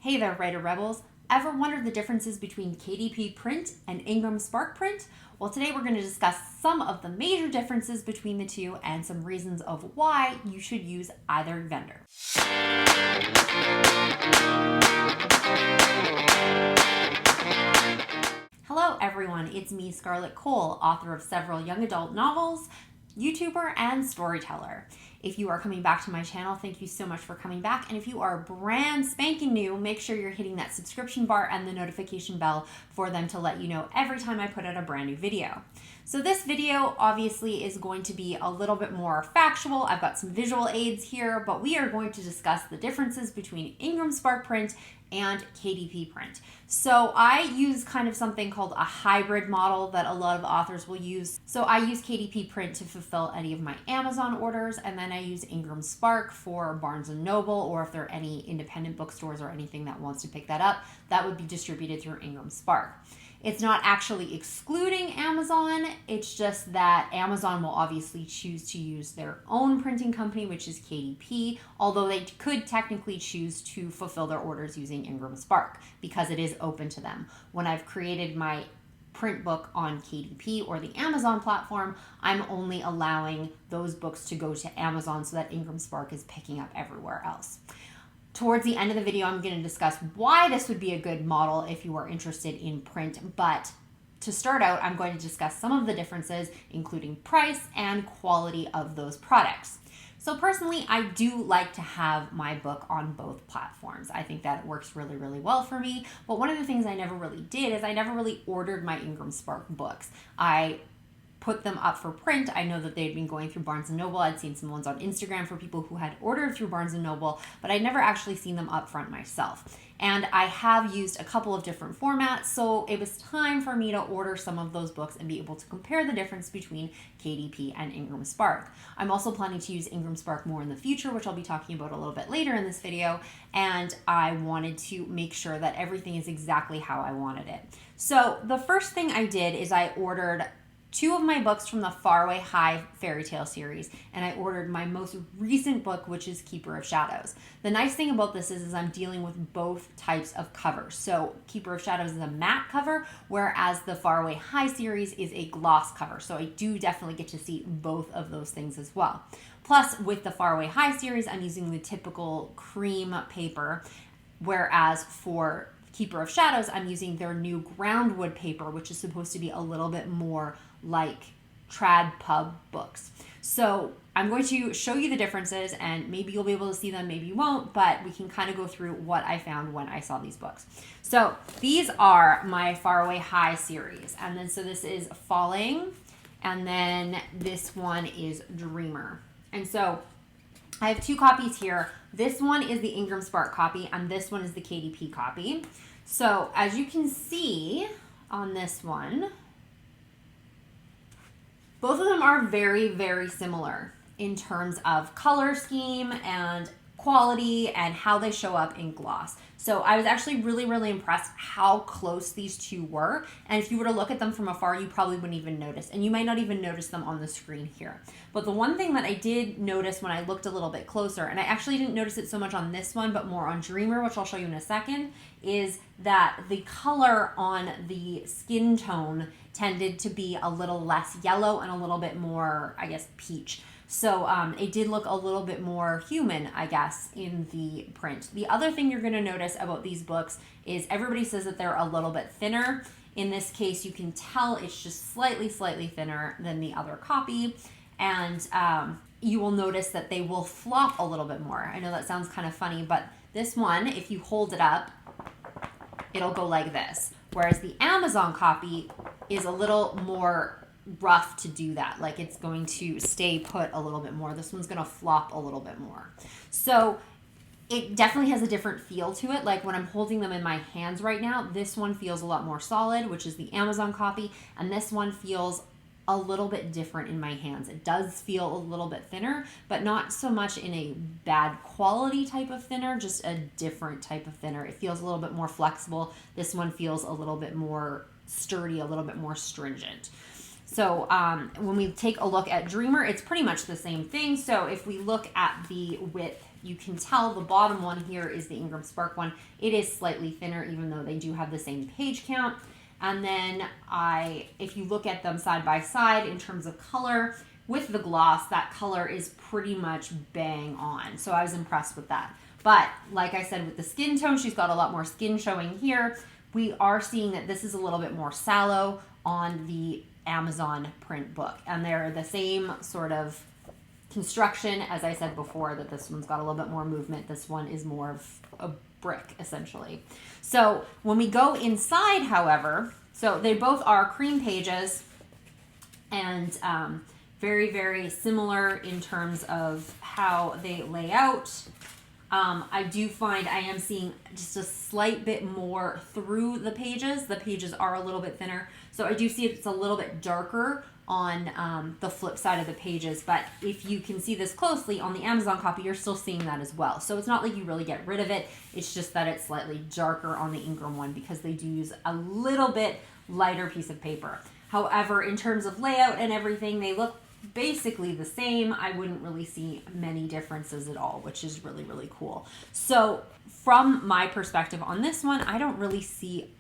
Hey there, writer rebels. Ever wondered the differences between KDP print and Ingram Spark print? Well, today we're going to discuss some of the major differences between the two and some reasons of why you should use either vendor. Hello everyone, it's me, Scarlett Kol, author of several young adult novels, YouTuber, and storyteller. If you are coming back to my channel, thank you so much for coming back. And if you are brand spanking new, make sure you're hitting that subscription bar and the notification bell for them to let you know every time I put out a brand new video. So this video obviously is going to be a little bit more factual. I've got some visual aids here, but we are going to discuss the differences between Ingram Spark print and KDP print. So I use kind of something called a hybrid model that a lot of authors will use. So I use KDP print to fulfill any of my Amazon orders, and then I use Ingram Spark for Barnes & Noble, or if there are any independent bookstores or anything that wants to pick that up, that would be distributed through Ingram Spark. It's not actually excluding Amazon, it's just that Amazon will obviously choose to use their own printing company, which is KDP, although they could technically choose to fulfill their orders using Ingram Spark because it is open to them. When I've created my print book on KDP or the Amazon platform, I'm only allowing those books to go to Amazon so that Ingram Spark is picking up everywhere else. Towards the end of the video, I'm going to discuss why this would be a good model if you are interested in print. But to start out, I'm going to discuss some of the differences, including price and quality of those products. So personally, I do like to have my book on both platforms. I think that it works really, really well for me. But one of the things I never really did is I never really ordered my Ingram Spark books. I put them up for print. I know that they'd been going through Barnes & Noble. I'd seen some ones on Instagram for people who had ordered through Barnes & Noble, but I'd never actually seen them up front myself. And I have used a couple of different formats, so it was time for me to order some of those books and be able to compare the difference between KDP and Ingram Spark. I'm also planning to use Ingram Spark more in the future, which I'll be talking about a little bit later in this video, and I wanted to make sure that everything is exactly how I wanted it. So the first thing I did is I ordered two of my books from the Faraway High fairy tale series, and I ordered my most recent book, which is Keeper of Shadows. The nice thing about this is I'm dealing with both types of covers. So Keeper of Shadows is a matte cover, whereas the Faraway High series is a gloss cover. So I do definitely get to see both of those things as well. Plus, with the Faraway High series, I'm using the typical cream paper, whereas for Keeper of Shadows, I'm using their new groundwood paper, which is supposed to be a little bit more like trad pub books. So I'm going to show you the differences, and maybe you'll be able to see them, maybe you won't, but we can kind of go through what I found when I saw these books. So these are my Faraway High series, and then so this is Falling, and then this one is Dreamer. And so I have two copies here. This one is the Ingram Spark copy, and this one is the KDP copy. So as you can see on this one, both of them are very, very similar in terms of color scheme and quality and how they show up in gloss. So I was actually really, really impressed how close these two were. And if you were to look at them from afar, you probably wouldn't even notice. And you might not even notice them on the screen here. But the one thing that I did notice when I looked a little bit closer, and I actually didn't notice it so much on this one, but more on Dreamer, which I'll show you in a second, is that the color on the skin tone tended to be a little less yellow and a little bit more, I guess, peach. So it did look a little bit more human, I guess, in the print. The other thing you're going to notice about these books is everybody says that they're a little bit thinner. In this case, you can tell it's just slightly thinner than the other copy. And you will notice that they will flop a little bit more. I know that sounds kind of funny, but this one, if you hold it up, it'll go like this. Whereas the Amazon copy is a little more rough to do that. Like it's going to stay put a little bit more. This one's going to flop a little bit more. So it definitely has a different feel to it. Like when I'm holding them in my hands right now, this one feels a lot more solid, which is the Amazon copy. And this one feels a little bit different in my hands. It does feel a little bit thinner, but not so much in a bad quality type of thinner, just a different type of thinner. It feels a little bit more flexible. This one feels a little bit more sturdy, a little bit more stringent. So when we take a look at Dreamer, it's pretty much the same thing. So if we look at the width you can tell the bottom one here is the Ingram Spark one. It is slightly thinner, even though they do have the same page count. And then if you look at them side by side in terms of color, with the gloss, that color is pretty much bang on. So I was impressed with that. But like I said, with the skin tone, she's got a lot more skin showing here. We are seeing that this is a little bit more sallow on the Amazon print book. And they're the same sort of construction, as I said before, that this one's got a little bit more movement. This one is more of a brick, essentially. So when we go inside, however, so they both are cream pages and very, very similar in terms of how they lay out. I do find I am seeing just a slight bit more through the pages. The pages are a little bit thinner. So I do see it's a little bit darker on the flip side of the pages. But if you can see this closely on the Amazon copy, you're still seeing that as well. So it's not like you really get rid of it. It's just that it's slightly darker on the Ingram one because they do use a little bit lighter piece of paper. However, in terms of layout and everything, they look basically the same. I wouldn't really see many differences at all, which is really, really cool. So from my perspective on this one, I don't really see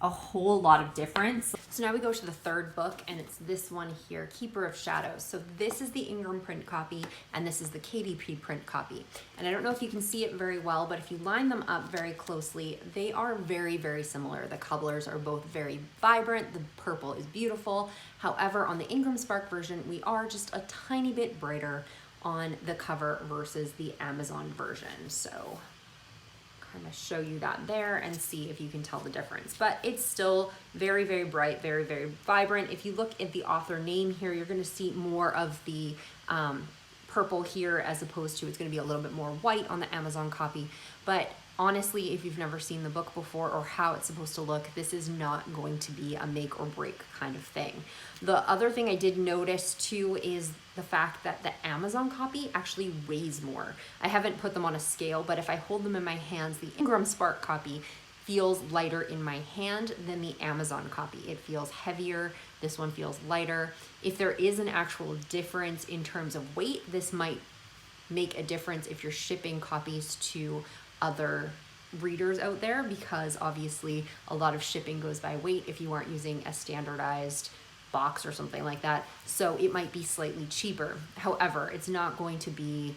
a whole lot of difference. So now we go to the third book, and it's this one here, Keeper of Shadows. So this is the Ingram print copy, and this is the KDP print copy. And I don't know if you can see it very well, but if you line them up very closely, they are very, very similar. The colors are both very vibrant. The purple is beautiful. However, on the Ingram Spark version, we are just a tiny bit brighter on the cover versus the Amazon version. So kind of show you that there and see if you can tell the difference. But it's still very, very bright, very, very vibrant. If you look at the author name here, you're going to see more of the purple here as opposed to, it's going to be a little bit more white on the Amazon copy. But honestly, if you've never seen the book before or how it's supposed to look, this is not going to be a make or break kind of thing. The other thing I did notice too is the fact that the Amazon copy actually weighs more. I haven't put them on a scale, but if I hold them in my hands, the Ingram Spark copy feels lighter in my hand than the Amazon copy. It feels heavier. This one feels lighter. If there is an actual difference in terms of weight, this might make a difference if you're shipping copies to other readers out there, because obviously a lot of shipping goes by weight if you aren't using a standardized box or something like that. So it might be slightly cheaper. However, it's not going to be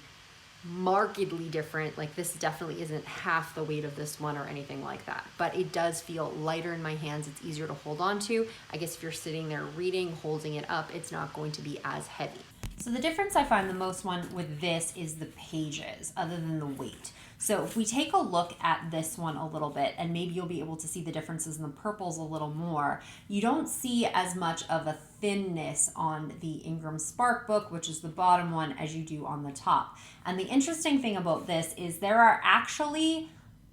markedly different. Like, this definitely isn't half the weight of this one or anything like that, but it does feel lighter in my hands. It's easier to hold on to. I guess if you're sitting there reading, holding it up, it's not going to be as heavy. So the difference I find the most one with this is the pages, other than the weight. So if we take a look at this one a little bit, and maybe you'll be able to see the differences in the purples a little more, you don't see as much of a thinness on the Ingram Spark book, which is the bottom one, as you do on the top. And the interesting thing about this is there are actually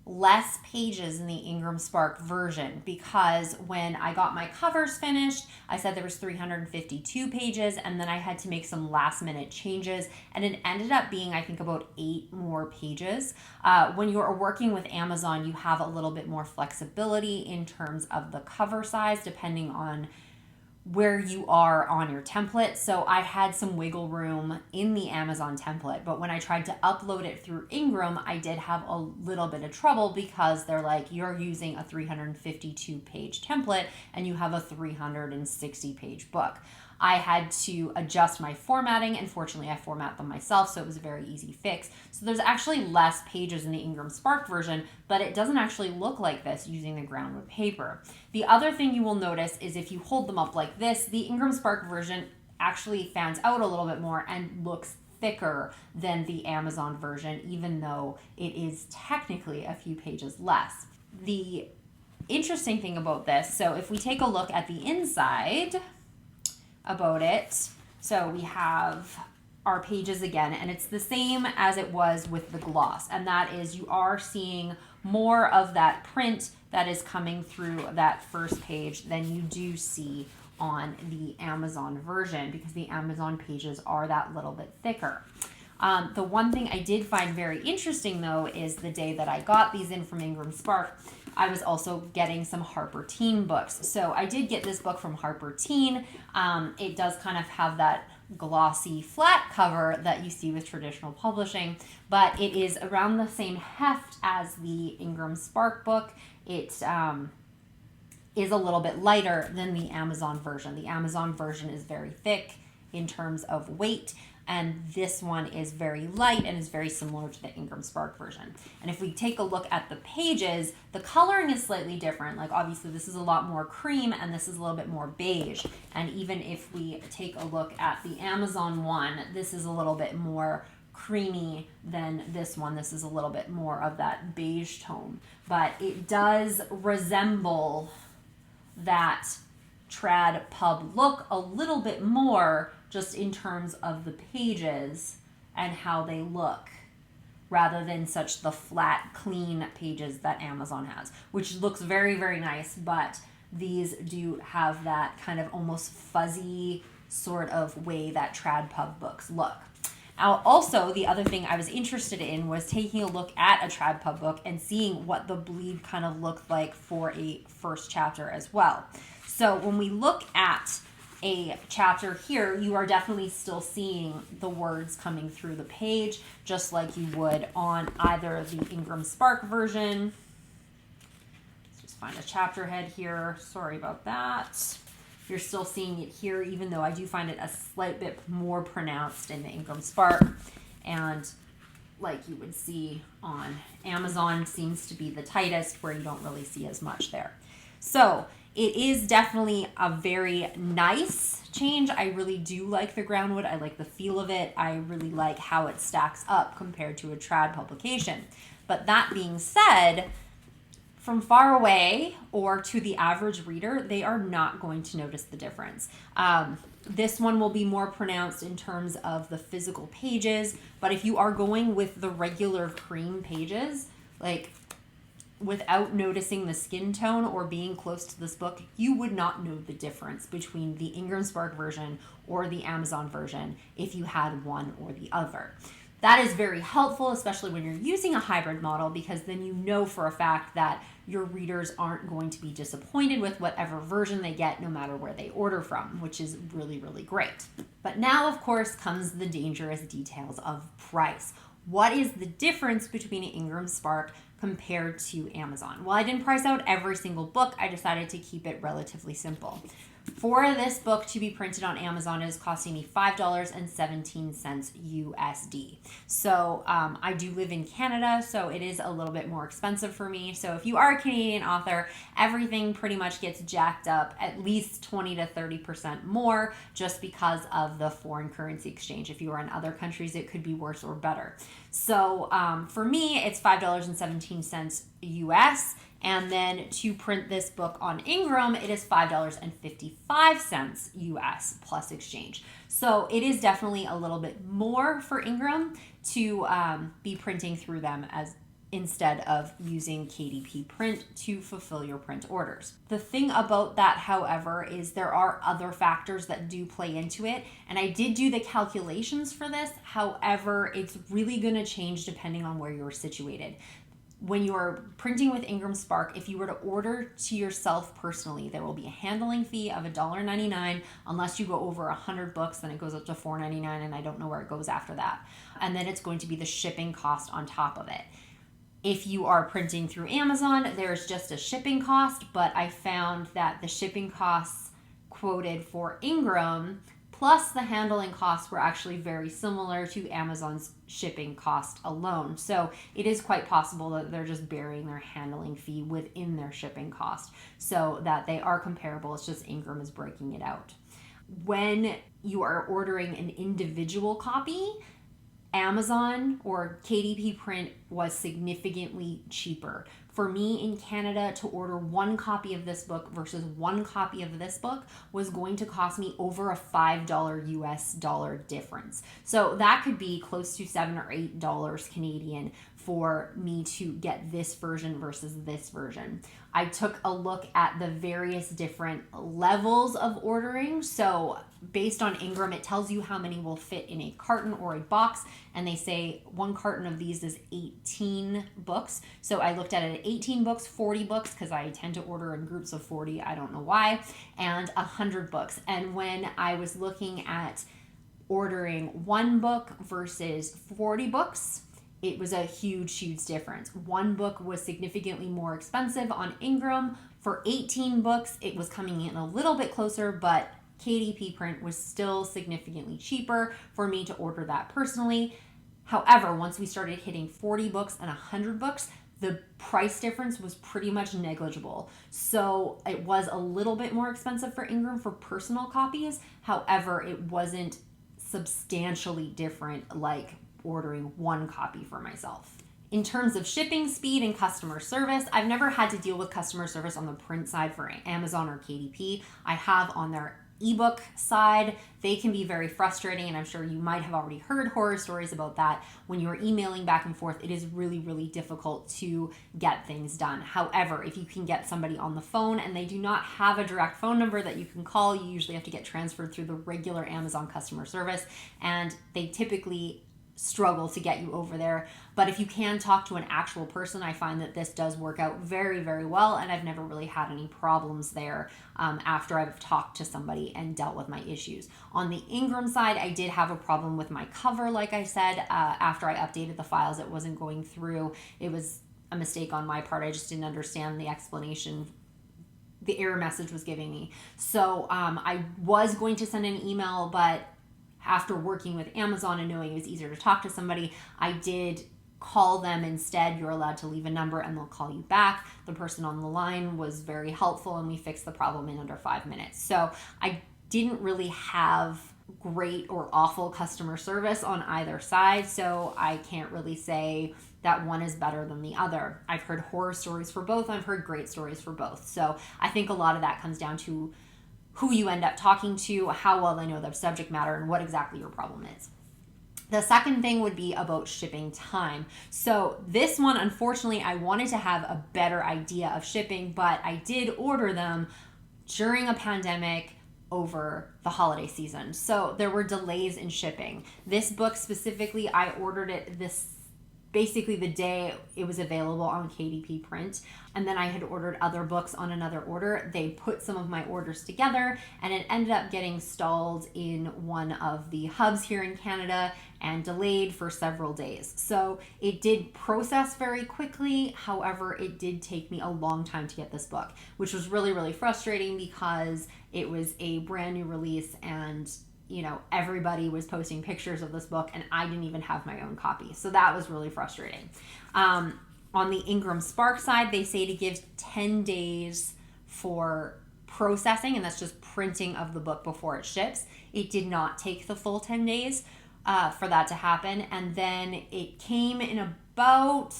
less pages in the Ingram Spark version, because when I got my covers finished, I said there was 352 pages, and then I had to make some last minute changes, and it ended up being, I think, about 8 more pages. When you're working with Amazon, you have a little bit more flexibility in terms of the cover size, depending on where you are on your template. So I had some wiggle room in the Amazon template, but when I tried to upload it through Ingram, I did have a little bit of trouble, because they're like, you're using a 352 page template and you have a 360 page book. I had to adjust my formatting, and fortunately I format them myself, so it was a very easy fix. So there's actually less pages in the Ingram Spark version, but it doesn't actually look like this using the groundwood paper. The other thing you will notice is if you hold them up like this, the Ingram Spark version actually fans out a little bit more and looks thicker than the Amazon version, even though it is technically a few pages less. The interesting thing about this, so if we take a look at the inside about it, so we have our pages again, and it's the same as it was with the gloss, and that is you are seeing more of that print that is coming through that first page than you do see on the Amazon version, because the Amazon pages are that little bit thicker. The one thing I did find very interesting, though, is the day that I got these in from Ingram Spark, I was also getting some Harper Teen books. So I did get this book from Harper Teen. It does kind of have that glossy flat cover that you see with traditional publishing, but it is around the same heft as the Ingram Spark book. It is a little bit lighter than the Amazon version. The Amazon version is very thick in terms of weight, and this one is very light and is very similar to the Ingram Spark version. And if we take a look at the pages, the coloring is slightly different. Like obviously this is a lot more cream and this is a little bit more beige. And even if we take a look at the Amazon one, this is a little bit more creamy than this one. This is a little bit more of that beige tone, but it does resemble that trad pub look a little bit more, just in terms of the pages and how they look, rather than such the flat, clean pages that Amazon has, which looks very, very nice, but these do have that kind of almost fuzzy sort of way that trad pub books look. Now, also, the other thing I was interested in was taking a look at a trad pub book and seeing what the bleed kind of looked like for a first chapter as well. So when we look at a chapter here, you are definitely still seeing the words coming through the page, just like you would on either the Ingram Spark version. Let's just find a chapter head here. Sorry about that. You're still seeing it here, even though I do find it a slight bit more pronounced in the Ingram Spark. And like you would see on Amazon, seems to be the tightest, where you don't really see as much there. So it is definitely a very nice change. I really do like the groundwood. I like the feel of it. I really like how it stacks up compared to a trad publication. But that being said, from far away or to the average reader, they are not going to notice the difference. This one will be more pronounced in terms of the physical pages, but if you are going with the regular cream pages, like without noticing the skin tone or being close to this book, you would not know the difference between the Ingram Spark version or the Amazon version if you had one or the other. That is very helpful, especially when you're using a hybrid model, because then you know for a fact that your readers aren't going to be disappointed with whatever version they get, no matter where they order from, which is really, really great. But now, of course, comes the dangerous details of price. What is the difference between an Ingram Spark compared to Amazon? Well, I didn't price out every single book. I decided to keep it relatively simple. For this book to be printed on Amazon, it is costing me $5.17 USD. So I do live in Canada, so it is a little bit more expensive for me. So if you are a Canadian author, everything pretty much gets jacked up at least 20 to 30% more, just because of the foreign currency exchange. If you are in other countries, it could be worse or better. So for me, it's $5.17 US. And then to print this book on Ingram, it is $5.55 US plus exchange. So it is definitely a little bit more for Ingram to be printing through them as instead of using KDP print to fulfill your print orders. The thing about that, however, is there are other factors that do play into it. And I did do the calculations for this. However, it's really going to change depending on where you're situated. When you are printing with Ingram Spark, if you were to order to yourself personally, there will be a handling fee of $1.99. Unless you go over 100 books, then it goes up to $4.99, and I don't know where it goes after that. And then it's going to be the shipping cost on top of it. If you are printing through Amazon, there's just a shipping cost, but I found that the shipping costs quoted for Ingram plus the handling costs were actually very similar to Amazon's shipping cost alone. So it is quite possible that they're just burying their handling fee within their shipping cost so that they are comparable. It's just Ingram is breaking it out. When you are ordering an individual copy, Amazon or KDP print was significantly cheaper. For me in Canada, to order one copy of this book versus one copy of this book was going to cost me over a $5 US dollar difference. So that could be close to $7 or $8 Canadian for me to get this version versus this version. I took a look at the various different levels of ordering. So based on Ingram, it tells you how many will fit in a carton or a box. And they say one carton of these is 18 books. So I looked at it at 18 books, 40 books, because I tend to order in groups of 40. I don't know why, and 100 books. And when I was looking at ordering one book versus 40 books, it was a huge, huge difference. One book was significantly more expensive on Ingram. For 18 books, it was coming in a little bit closer, but KDP print was still significantly cheaper for me to order that personally. However, once we started hitting 40 books and 100 books, the price difference was pretty much negligible. So it was a little bit more expensive for Ingram for personal copies. However, it wasn't substantially different like ordering one copy for myself. In terms of shipping speed and customer service, I've never had to deal with customer service on the print side for Amazon or KDP. I have on their ebook side. They can be very frustrating, and I'm sure you might have already heard horror stories about that. When you're emailing back and forth, it is really, really difficult to get things done. However, if you can get somebody on the phone and they do not have a direct phone number that you can call, you usually have to get transferred through the regular Amazon customer service, and they typically struggle to get you over there. But if you can talk to an actual person, I find that this does work out very, very well, and I've never really had any problems there after I've talked to somebody and dealt with my issues. On the Ingram side, I did have a problem with my cover, like I said. After I updated the files, it wasn't going through. It was a mistake on my part. I just didn't understand the explanation the error message was giving me. So I was going to send an email, but after working with Amazon and knowing it was easier to talk to somebody, I did call them instead. You're allowed to leave a number and they'll call you back. The person on the line was very helpful and we fixed the problem in under 5 minutes. So I didn't really have great or awful customer service on either side, so I can't really say that one is better than the other. I've heard horror stories for both. I've heard great stories for both. So I think a lot of that comes down to who you end up talking to, how well they know the subject matter, and what exactly your problem is. The second thing would be about shipping time. So this one, unfortunately, I wanted to have a better idea of shipping, but I did order them during a pandemic over the holiday season. So there were delays in shipping. This book specifically, I ordered it basically the day it was available on KDP print. And then I had ordered other books on another order. They put some of my orders together and it ended up getting stalled in one of the hubs here in Canada and delayed for several days. So it did process very quickly. However, it did take me a long time to get this book, which was really, really frustrating because it was a brand new release and everybody was posting pictures of this book and I didn't even have my own copy. So that was really frustrating. On the Ingram Spark side, they say to give 10 days for processing, and that's just printing of the book before it ships. It did not take the full 10 days for that to happen. And then it came in about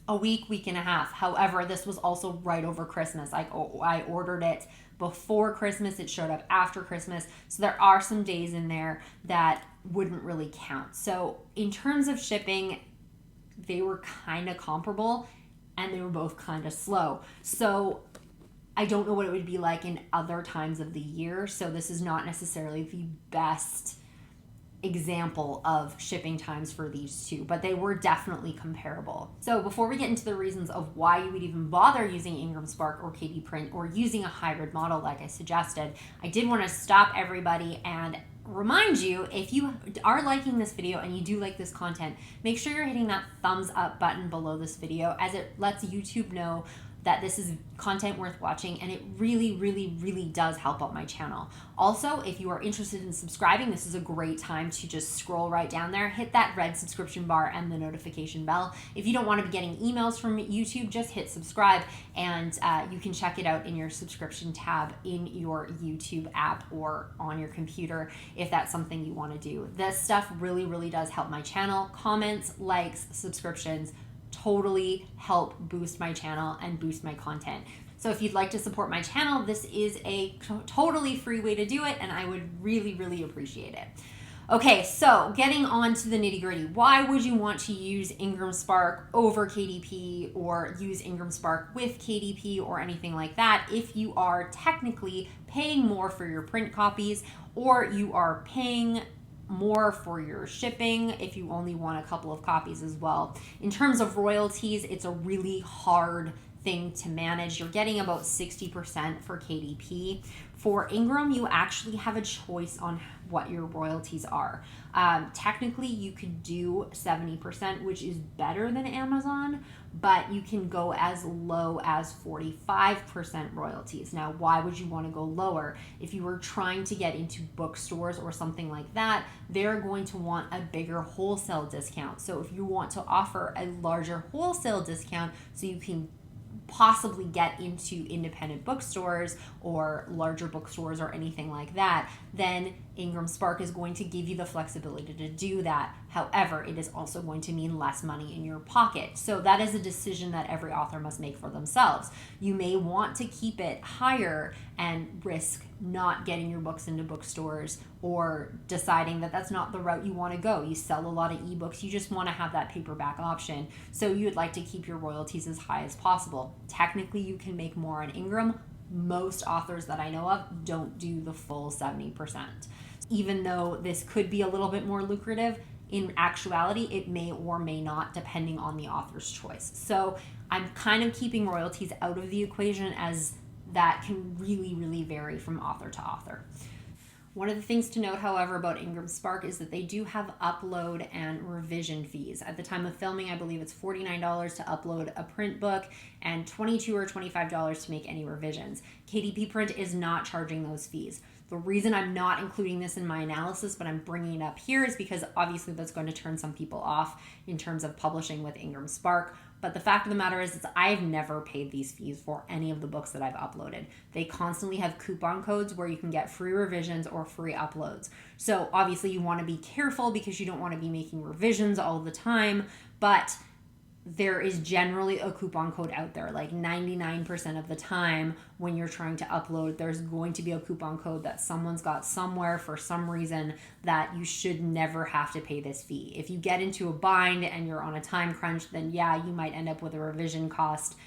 a week and a half. However, this was also right over Christmas. I ordered it before Christmas. It showed up after Christmas. So there are some days in there that wouldn't really count. So in terms of shipping, they were kind of comparable and they were both kind of slow. So I don't know what it would be like in other times of the year. So this is not necessarily the best example of shipping times for these two, but they were definitely comparable. So before we get into the reasons of why you would even bother using Ingram Spark or KD Print or using a hybrid model like I suggested, I did want to stop everybody and remind you, if you are liking this video and you do like this content, make sure you're hitting that thumbs up button below this video, as it lets YouTube know that this is content worth watching, and it really, really, really does help out my channel. Also, if you are interested in subscribing, this is a great time to just scroll right down there, hit that red subscription bar and the notification bell. If you don't want to be getting emails from YouTube, just hit subscribe, and you can check it out in your subscription tab in your YouTube app or on your computer if that's something you want to do. This stuff really, really does help my channel. Comments, likes, subscriptions totally help boost my channel and boost my content. So if you'd like to support my channel, this is a totally free way to do it, and I would really, really appreciate it. Okay, so getting on to the nitty gritty. Why would you want to use Ingram Spark over KDP or use Ingram Spark with KDP or anything like that if you are technically paying more for your print copies, or you are paying more for your shipping if you only want a couple of copies as well? In terms of royalties, it's a really hard thing to manage. You're getting about 60% for KDP. For Ingram, you actually have a choice on what your royalties are. Technically, you could do 70%, which is better than Amazon, but you can go as low as 45% royalties. Now, why would you want to go lower? If you were trying to get into bookstores or something like that, they're going to want a bigger wholesale discount. So if you want to offer a larger wholesale discount so you can possibly get into independent bookstores or larger bookstores or anything like that, then Ingram Spark is going to give you the flexibility to do that. However, it is also going to mean less money in your pocket. So that is a decision that every author must make for themselves. You may want to keep it higher and risk not getting your books into bookstores, or deciding that that's not the route you want to go. You sell a lot of ebooks, you just want to have that paperback option. So you'd like to keep your royalties as high as possible. Technically, you can make more on Ingram. Most authors that I know of don't do the full 70%. Even though this could be a little bit more lucrative, in actuality, it may or may not, depending on the author's choice. So I'm kind of keeping royalties out of the equation, as that can really, really vary from author to author. One of the things to note, however, about Ingram Spark is that they do have upload and revision fees. At the time of filming, I believe it's $49 to upload a print book and $22 or $25 to make any revisions. KDP Print is not charging those fees. The reason I'm not including this in my analysis, but I'm bringing it up here, is because obviously that's going to turn some people off in terms of publishing with Ingram Spark. But the fact of the matter is I've never paid these fees for any of the books that I've uploaded. They constantly have coupon codes where you can get free revisions or free uploads. So obviously you want to be careful because you don't want to be making revisions all the time, but there is generally a coupon code out there. Like 99% of the time when you're trying to upload, there's going to be a coupon code that someone's got somewhere for some reason that you should never have to pay this fee. If you get into a bind and you're on a time crunch, then yeah, you might end up with a revision cost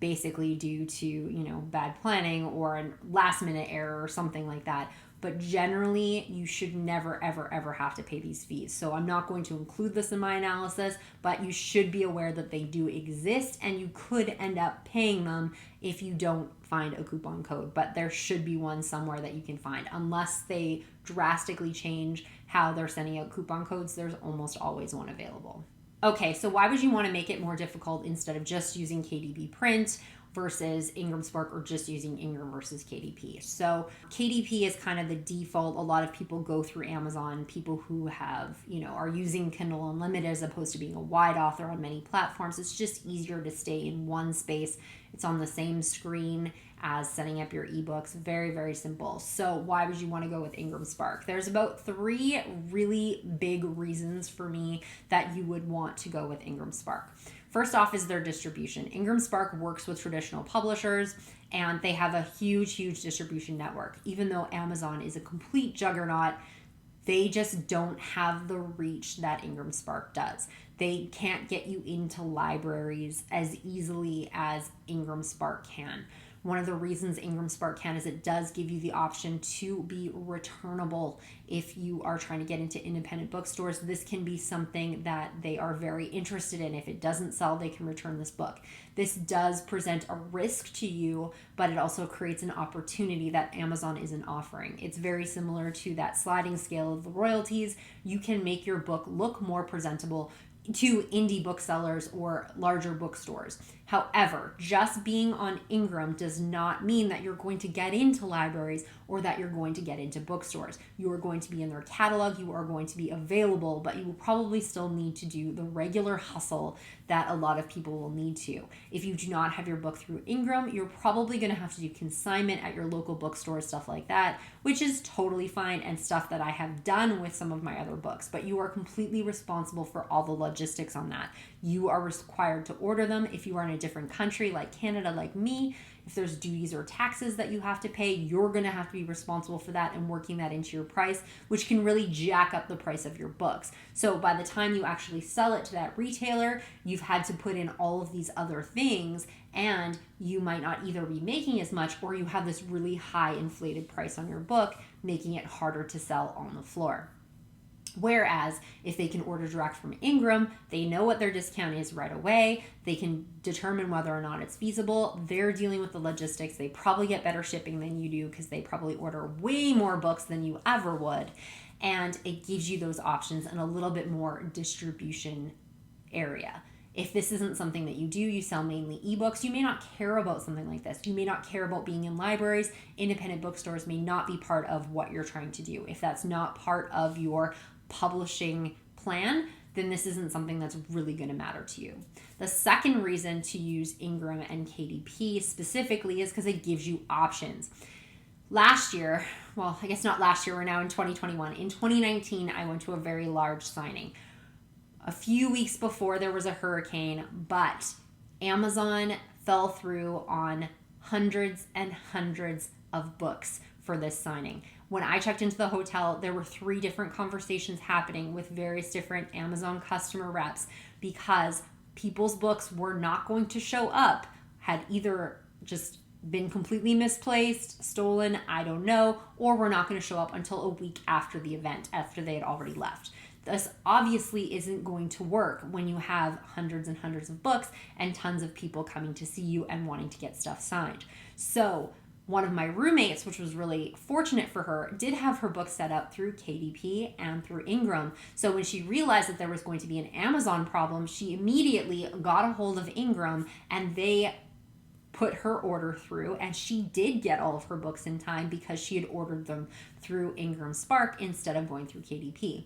basically due to, bad planning or a last minute error or something like that. But generally, you should never, ever, ever have to pay these fees. So I'm not going to include this in my analysis, but you should be aware that they do exist, and you could end up paying them if you don't find a coupon code. But there should be one somewhere that you can find. Unless they drastically change how they're sending out coupon codes, there's almost always one available. Okay, so why would you want to make it more difficult instead of just using KDP Print versus Ingram Spark, or just using Ingram versus KDP? So KDP is kind of the default. A lot of people go through Amazon, people who have, are using Kindle Unlimited as opposed to being a wide author on many platforms. It's just easier to stay in one space. It's on the same screen as setting up your ebooks. Very, very simple. So why would you want to go with Ingram Spark? There's about 3 really big reasons for me that you would want to go with Ingram Spark. First off is their distribution. Ingram Spark works with traditional publishers, and they have a huge, huge distribution network. Even though Amazon is a complete juggernaut, they just don't have the reach that Ingram Spark does. They can't get you into libraries as easily as Ingram Spark can. One of the reasons Ingram Spark can is it does give you the option to be returnable if you are trying to get into independent bookstores. This can be something that they are very interested in. If it doesn't sell, they can return this book. This does present a risk to you, but it also creates an opportunity that Amazon isn't offering. It's very similar to that sliding scale of the royalties. You can make your book look more presentable to indie booksellers or larger bookstores. However, just being on Ingram does not mean that you're going to get into libraries or that you're going to get into bookstores. You are going to be in their catalog, you are going to be available, but you will probably still need to do the regular hustle that a lot of people will need to. If you do not have your book through Ingram, you're probably going to have to do consignment at your local bookstore, stuff like that, which is totally fine and stuff that I have done with some of my other books, but you are completely responsible for all the logistics on that. You are required to order them if you are in a different country like Canada, like me. If there's duties or taxes that you have to pay, you're going to have to be responsible for that and working that into your price, which can really jack up the price of your books. So by the time you actually sell it to that retailer, you've had to put in all of these other things, and you might not either be making as much, or you have this really high inflated price on your book, making it harder to sell on the floor. Whereas if they can order direct from Ingram, they know what their discount is right away. They can determine whether or not it's feasible. They're dealing with the logistics. They probably get better shipping than you do because they probably order way more books than you ever would. And it gives you those options and a little bit more distribution area. If this isn't something that you do, you sell mainly ebooks, you may not care about something like this. You may not care about being in libraries. Independent bookstores may not be part of what you're trying to do. If that's not part of your publishing plan, then this isn't something that's really going to matter to you. The second reason to use Ingram and KDP specifically is because it gives you options. Last year, well, I guess not last year, we're now in 2021. In 2019, I went to a very large signing. A few weeks before there was a hurricane, but Amazon fell through on hundreds and hundreds of books for this signing. When I checked into the hotel, there were 3 different conversations happening with various different Amazon customer reps because people's books were not going to show up, had either just been completely misplaced, stolen, I don't know, or were not going to show up until a week after the event, after they had already left. This obviously isn't going to work when you have hundreds and hundreds of books and tons of people coming to see you and wanting to get stuff signed. So one of my roommates, which was really fortunate for her, did have her book set up through KDP and through Ingram. So when she realized that there was going to be an Amazon problem, she immediately got a hold of Ingram and they put her order through, and she did get all of her books in time because she had ordered them through Ingram Spark instead of going through KDP.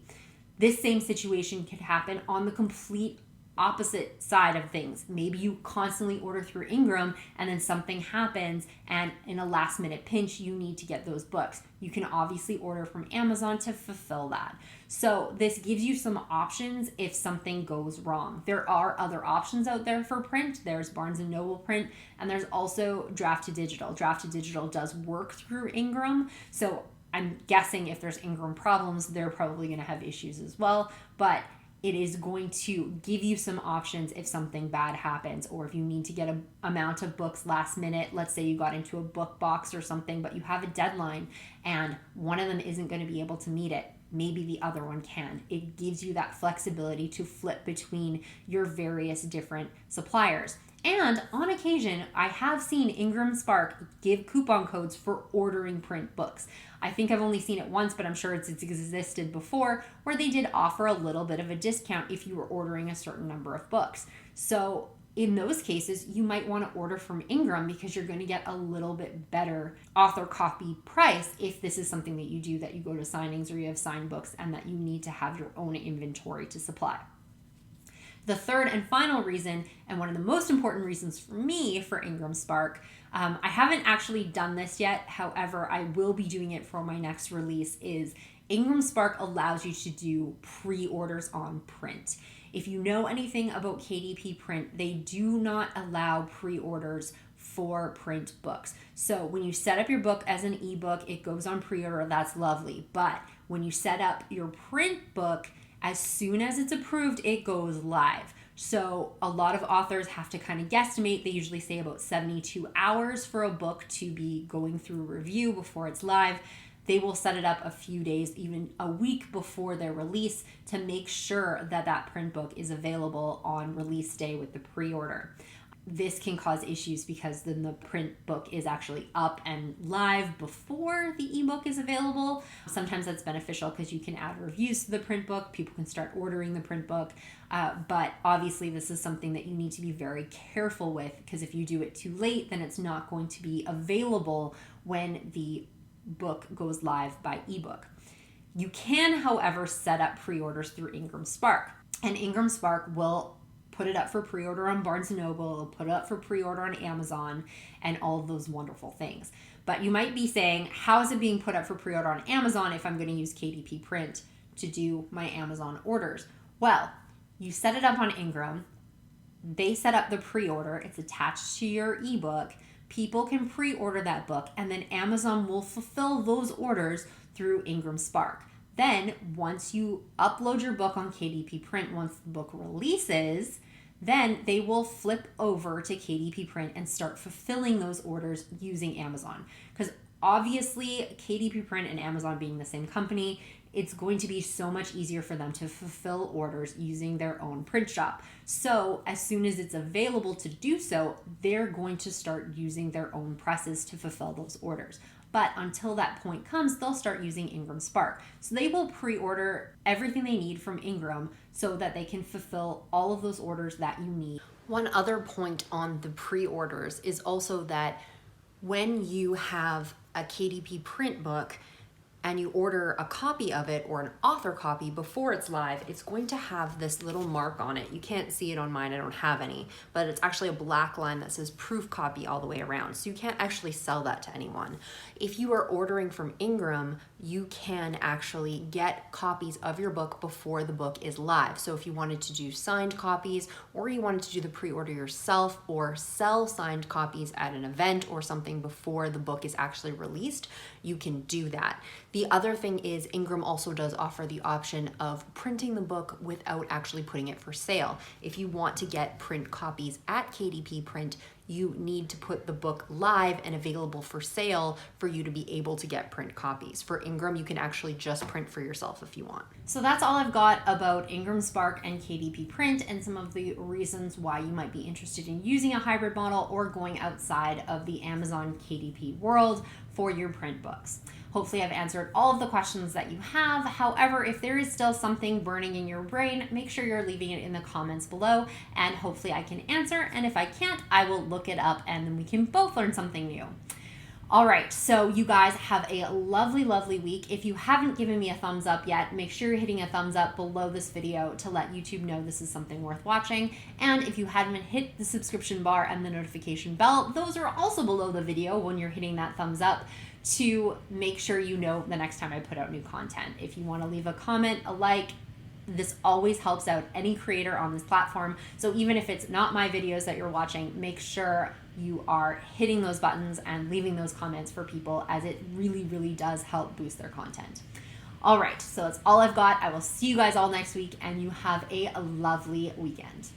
This same situation could happen on the complete opposite side of things. Maybe you constantly order through Ingram and then something happens and in a last minute pinch you need to get those books. You can obviously order from Amazon to fulfill that. So this gives you some options if something goes wrong. There are other options out there for print. There's Barnes & Noble print, and there's also Draft to Digital. Draft to Digital does work through Ingram, so I'm guessing if there's Ingram problems, they're probably going to have issues as well, but it is going to give you some options if something bad happens, or if you need to get an amount of books last minute. Let's say you got into a book box or something, but you have a deadline and one of them isn't going to be able to meet it. Maybe the other one can. It gives you that flexibility to flip between your various different suppliers. And on occasion, I have seen Ingram Spark give coupon codes for ordering print books. I think I've only seen it once, but I'm sure it's existed before, where they did offer a little bit of a discount if you were ordering a certain number of books. So in those cases, you might want to order from Ingram because you're going to get a little bit better author copy price if this is something that you do, that you go to signings or you have signed books and that you need to have your own inventory to supply. The third and final reason, and one of the most important reasons for me for Ingram Spark, I haven't actually done this yet, however, I will be doing it for my next release, is Ingram Spark allows you to do pre-orders on print. If you know anything about KDP print, they do not allow pre-orders for print books. So when you set up your book as an ebook, it goes on pre-order, that's lovely. But when you set up your print book, as soon as it's approved, it goes live. So a lot of authors have to kind of guesstimate. They usually say about 72 hours for a book to be going through review before it's live. They will set it up a few days, even a week before their release, to make sure that that print book is available on release day with the pre-order. This can cause issues because then the print book is actually up and live before the ebook is available. Sometimes that's beneficial because you can add reviews to the print book. People can start ordering the print book. But obviously this is something that you need to be very careful with, because if you do it too late, then it's not going to be available when the book goes live by ebook. You can, however, set up pre-orders through Ingram Spark, and Ingram Spark will put it up for pre-order on Barnes & Noble, put it up for pre-order on Amazon, and all of those wonderful things. But you might be saying, how is it being put up for pre-order on Amazon if I'm going to use KDP print to do my Amazon orders? Well, you set it up on Ingram, they set up the pre-order, it's attached to your ebook, people can pre-order that book, and then Amazon will fulfill those orders through Ingram Spark. Then once you upload your book on KDP print, once the book releases, then they will flip over to KDP print and start fulfilling those orders using Amazon. Because obviously KDP print and Amazon being the same company, it's going to be so much easier for them to fulfill orders using their own print shop. So as soon as it's available to do so, they're going to start using their own presses to fulfill those orders. But until that point comes, they'll start using Ingram Spark. So they will pre-order everything they need from Ingram so that they can fulfill all of those orders that you need. One other point on the pre-orders is also that when you have a KDP print book and you order a copy of it or an author copy before it's live, it's going to have this little mark on it. You can't see it on mine, I don't have any, but it's actually a black line that says proof copy all the way around. So you can't actually sell that to anyone. If you are ordering from Ingram, you can actually get copies of your book before the book is live. So if you wanted to do signed copies, or you wanted to do the pre-order yourself or sell signed copies at an event or something before the book is actually released, you can do that. The other thing is Ingram also does offer the option of printing the book without actually putting it for sale. If you want to get print copies at KDP Print, you need to put the book live and available for sale for you to be able to get print copies. For Ingram, you can actually just print for yourself if you want. So that's all I've got about Ingram Spark and KDP Print and some of the reasons why you might be interested in using a hybrid model or going outside of the Amazon KDP world for your print books. Hopefully I've answered all of the questions that you have. However, if there is still something burning in your brain, make sure you're leaving it in the comments below and hopefully I can answer. And if I can't, I will look it up and then we can both learn something new. All right, so you guys have a lovely, lovely week. If you haven't given me a thumbs up yet, make sure you're hitting a thumbs up below this video to let YouTube know this is something worth watching. And if you haven't hit the subscription bar and the notification bell, those are also below the video when you're hitting that thumbs up to make sure you know the next time I put out new content. If you want to leave a comment, a like, this always helps out any creator on this platform. So even if it's not my videos that you're watching, make sure you are hitting those buttons and leaving those comments for people, as it really, really does help boost their content. All right, so that's all I've got. I will see you guys all next week and you have a lovely weekend.